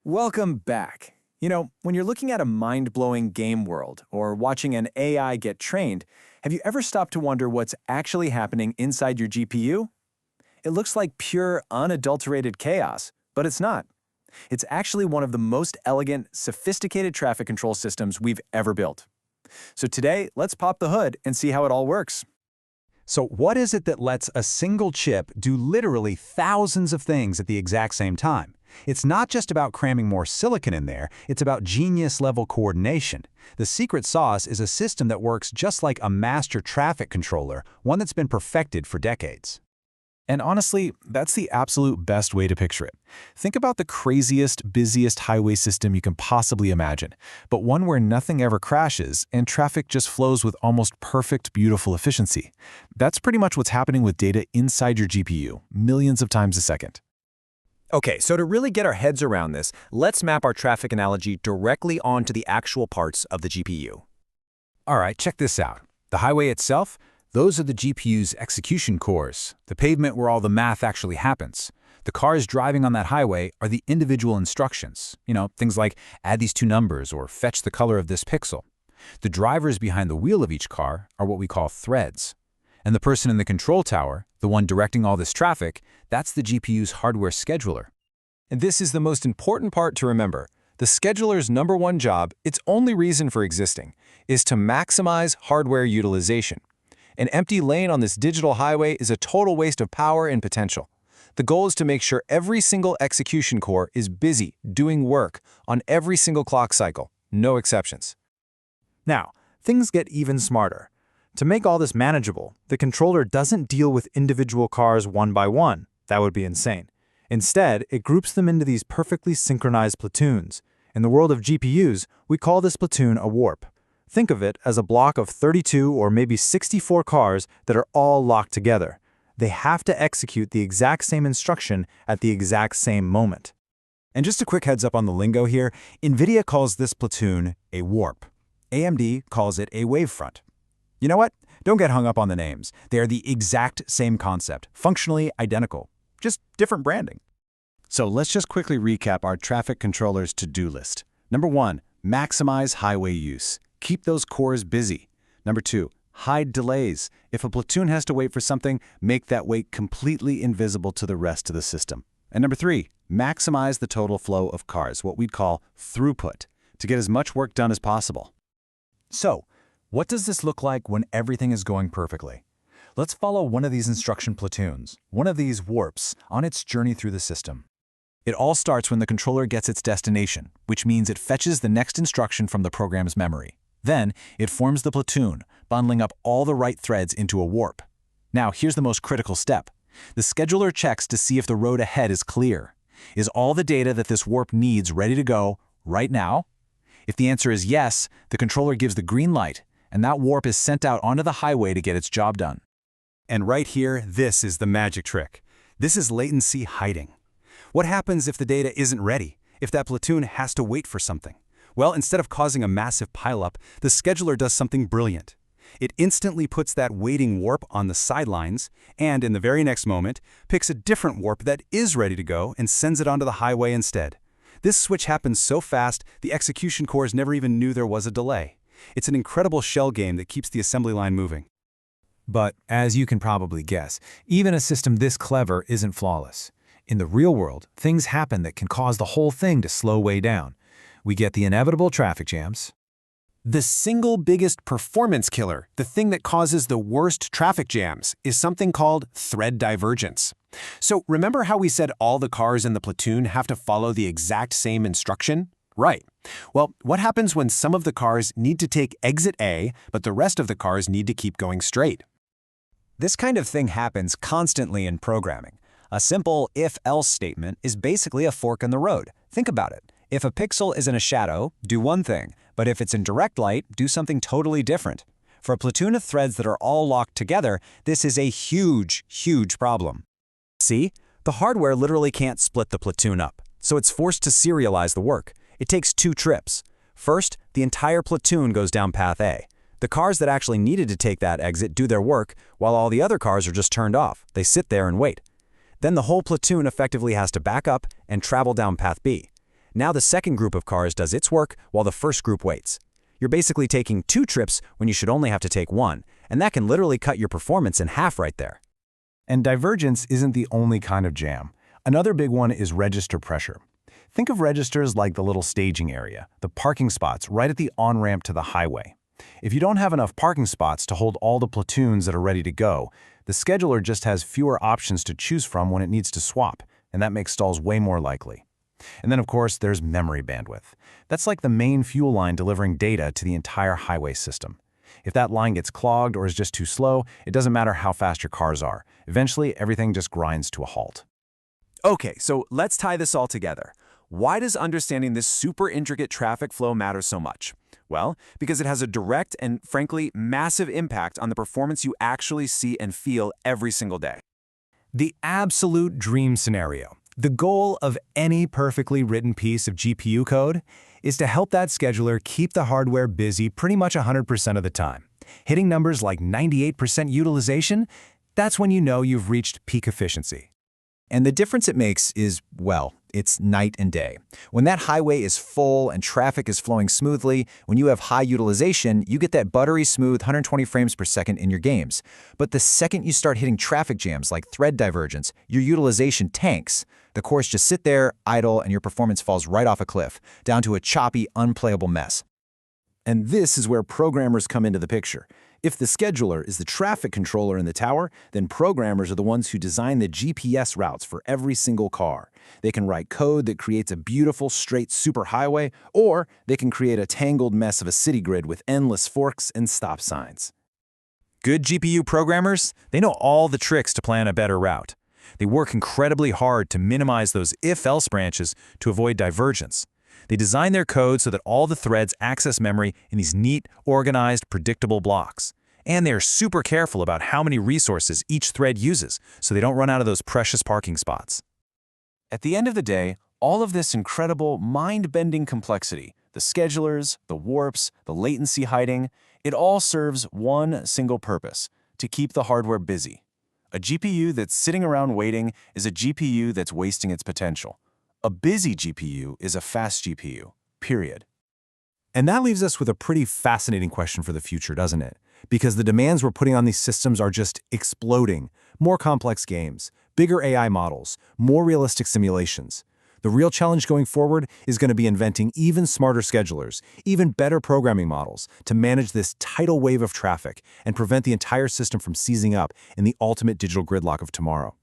Welcome back. When you're looking at a mind-blowing game world or watching an AI get trained, have you ever stopped to wonder what's actually happening inside your GPU? It looks like pure, unadulterated chaos, but it's not. It's actually one of the most elegant, sophisticated traffic control systems we've ever built. So today, let's pop the hood and see how it all works. So what is it that lets a single chip do literally thousands of things at the exact same time? It's not just about cramming more silicon in there, it's about genius-level coordination. The secret sauce is a system that works just like a master traffic controller, one that's been perfected for decades. And honestly, that's the absolute best way to picture it. Think about the craziest, busiest highway system you can possibly imagine, but one where nothing ever crashes and traffic just flows with almost perfect, beautiful efficiency. That's pretty much what's happening with data inside your GPU, millions of times a second. Okay, so to really get our heads around this, let's map our traffic analogy directly onto the actual parts of the GPU. All right, check this out. The highway itself, those are the GPU's execution cores, the pavement where all the math actually happens. The cars driving on that highway are the individual instructions. Things like add these two numbers or fetch the color of this pixel. The drivers behind the wheel of each car are what we call threads. And the person in the control tower, the one directing all this traffic, that's the GPU's hardware scheduler. And this is the most important part to remember. The scheduler's number one job, its only reason for existing, is to maximize hardware utilization. An empty lane on this digital highway is a total waste of power and potential. The goal is to make sure every single execution core is busy, doing work, on every single clock cycle, no exceptions. Now, things get even smarter. To make all this manageable, the controller doesn't deal with individual cars one by one. That would be insane. Instead, it groups them into these perfectly synchronized platoons. In the world of GPUs, we call this platoon a warp. Think of it as a block of 32 or maybe 64 cars that are all locked together. They have to execute the exact same instruction at the exact same moment. And just a quick heads up on the lingo here, NVIDIA calls this platoon a warp. AMD calls it a wavefront. You know what? Don't get hung up on the names. They are the exact same concept, functionally identical, just different branding. So let's just quickly recap our traffic controller's to-do list. Number 1, maximize highway use. Keep those cores busy. Number 2, hide delays. If a platoon has to wait for something, make that wait completely invisible to the rest of the system. And number 3, maximize the total flow of cars, what we'd call throughput, to get as much work done as possible. So, what does this look like when everything is going perfectly? Let's follow one of these instruction platoons, one of these warps, on its journey through the system. It all starts when the controller gets its destination, which means it fetches the next instruction from the program's memory. Then, it forms the platoon, bundling up all the right threads into a warp. Now, here's the most critical step. The scheduler checks to see if the road ahead is clear. Is all the data that this warp needs ready to go right now? If the answer is yes, the controller gives the green light, and that warp is sent out onto the highway to get its job done. And right here, this is the magic trick. This is latency hiding. What happens if the data isn't ready, if that platoon has to wait for something? Well, instead of causing a massive pileup, the scheduler does something brilliant. It instantly puts that waiting warp on the sidelines, and in the very next moment, picks a different warp that is ready to go and sends it onto the highway instead. This switch happens so fast, the execution cores never even knew there was a delay. It's an incredible shell game that keeps the assembly line moving. But, as you can probably guess, even a system this clever isn't flawless. In the real world, things happen that can cause the whole thing to slow way down. We get the inevitable traffic jams. The single biggest performance killer, the thing that causes the worst traffic jams, is something called thread divergence. So remember how we said all the cars in the platoon have to follow the exact same instruction? Right. Well, what happens when some of the cars need to take exit A, but the rest of the cars need to keep going straight? This kind of thing happens constantly in programming. A simple if-else statement is basically a fork in the road. Think about it. If a pixel is in a shadow, do one thing, but if it's in direct light, do something totally different. For a platoon of threads that are all locked together, this is a huge, huge problem. See? The hardware literally can't split the platoon up, so it's forced to serialize the work. It takes 2 trips. First, the entire platoon goes down path A. The cars that actually needed to take that exit do their work, while all the other cars are just turned off. They sit there and wait. Then the whole platoon effectively has to back up and travel down path B. Now the second group of cars does its work while the first group waits. You're basically taking 2 trips when you should only have to take 1, and that can literally cut your performance in half right there. And divergence isn't the only kind of jam. Another big one is register pressure. Think of registers like the little staging area, the parking spots right at the on-ramp to the highway. If you don't have enough parking spots to hold all the platoons that are ready to go, the scheduler just has fewer options to choose from when it needs to swap, and that makes stalls way more likely. And then, of course, there's memory bandwidth. That's like the main fuel line delivering data to the entire highway system. If that line gets clogged or is just too slow, it doesn't matter how fast your cars are. Eventually, everything just grinds to a halt. Okay, so let's tie this all together. Why does understanding this super intricate traffic flow matter so much? Well, because it has a direct and, frankly, massive impact on the performance you actually see and feel every single day. The absolute dream scenario. The goal of any perfectly written piece of GPU code is to help that scheduler keep the hardware busy pretty much 100% of the time. Hitting numbers like 98% utilization, that's when you know you've reached peak efficiency. And the difference it makes is, well, it's night and day. When that highway is full and traffic is flowing smoothly, when you have high utilization, you get that buttery smooth 120 frames per second in your games. But the second you start hitting traffic jams like thread divergence, your utilization tanks. The cores just sit there, idle, and your performance falls right off a cliff, down to a choppy, unplayable mess. And this is where programmers come into the picture. If the scheduler is the traffic controller in the tower, then programmers are the ones who design the GPS routes for every single car. They can write code that creates a beautiful, straight superhighway, or they can create a tangled mess of a city grid with endless forks and stop signs. Good GPU programmers, they know all the tricks to plan a better route. They work incredibly hard to minimize those if-else branches to avoid divergence. They design their code so that all the threads access memory in these neat, organized, predictable blocks. And they are super careful about how many resources each thread uses so they don't run out of those precious parking spots. At the end of the day, all of this incredible, mind-bending complexity, the schedulers, the warps, the latency hiding, it all serves one single purpose: to keep the hardware busy. A GPU that's sitting around waiting is a GPU that's wasting its potential. A busy GPU is a fast GPU, period. And that leaves us with a pretty fascinating question for the future, doesn't it? Because the demands we're putting on these systems are just exploding. More complex games, bigger AI models, more realistic simulations. The real challenge going forward is going to be inventing even smarter schedulers, even better programming models to manage this tidal wave of traffic and prevent the entire system from seizing up in the ultimate digital gridlock of tomorrow.